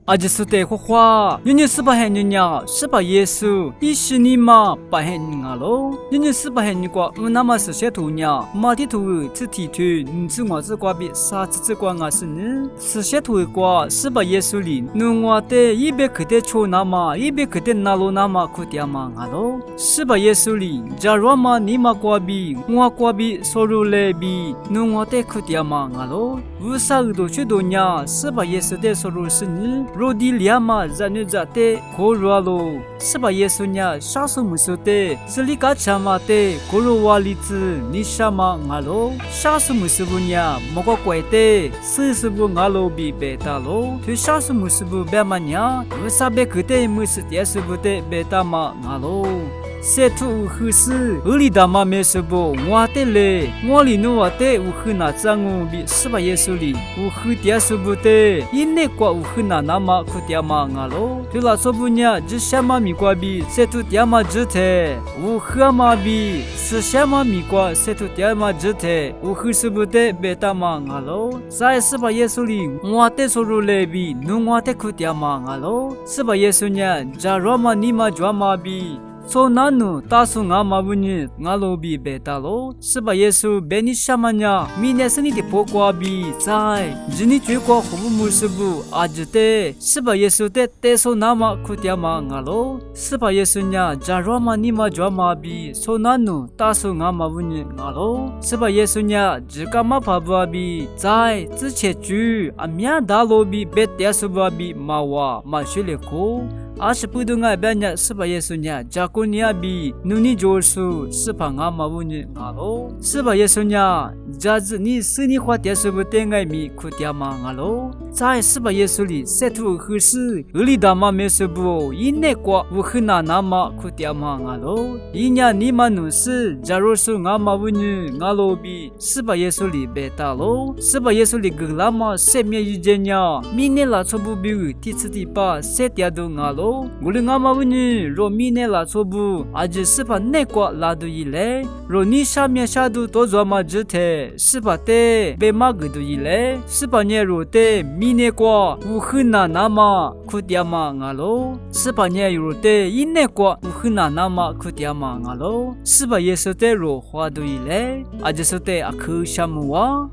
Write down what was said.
阿吉苏得花花，人家是把黑人呀，是把耶稣，一是你嘛把黑人啊喽，人家是把黑人过，那么是些土呀，马蹄土只提土，你只我只瓜比啥子只瓜啊是呢？是些土瓜是把耶稣里，侬我的一边可得抽那么，一边可得拿罗那么可得嘛啊喽，是把耶稣里，假如嘛你嘛瓜比，我瓜比收入来比，侬我的可得嘛啊喽，无啥都去多呀，是把耶稣的收入是呢？罗迪利亚嘛，在那在的过热喽，是把耶稣呀，杀死木头的，是里个cha嘛的，过热瓦里子，你啥嘛阿喽，杀死木头呀，莫个怪的，是不阿喽比贝塔喽，对杀死木头贝嘛呀，为啥贝克的木头也是不的贝塔嘛阿喽。塞土乌黑斯，俄里达玛没什不，我的嘞，我里努我的乌黑那张乌比是把耶稣里乌黑点什不的，因那个乌黑那那么可点嘛阿喽，对啦说不呢，只什么米瓜比塞土点嘛只的，乌黑嘛比是什么米瓜塞土点嘛只的，乌黑是不的贝塔嘛阿喽，在是把耶稣里我的收入嘞比，努我的可点嘛阿喽，是把耶稣呢，假如嘛你嘛抓嘛比。So nanu tasu nga mabunyi nga lobi betalo siba yesu beni shamanya minesani de pokwa bi zai jini chukwa khubu musubu ajte siba yesu te teso nama khutyama nga lo siba yesu nya jarama nima jwama bi so nanu tasu nga mabunyi nga lo siba yesu nya jikama phabwa bi zai ziche ju amya dalo bi betyasuba bi mawa ma shule ko 아시 부둥아 배냐 스바 예수냐 자꾸니아 비 눈이 좋을수 스파 nga 마부니 ngalo 스바 예수냐 자즈 니 스니 화 대수부 땡가이 미 쿠티아마 ngalo 자이 스바 예수리 세투 흐스 을리다마 메스부 인네과 우흐나 나마 쿠티아마 ngalo 이냐 니마누스 자로수 nga 마부니 ngalo 비 스바 예수리 베타로 스바 예수리 글라마 세메 유제냐 미네라 초부비 티츠티파 세티아도 ngalo Gulinga mabuni romine la sobu aji sipa nekwa ladu ile roni shamya shadu tozwa ma jite sipa te bema gudu ile sipa nye rote mine kwa ukhna nama khutyama ngalo sipa nye rote inne kwa ukhna nama khutyama ngalo sipa yesote ro hwadu ile aji sote akhu shamwa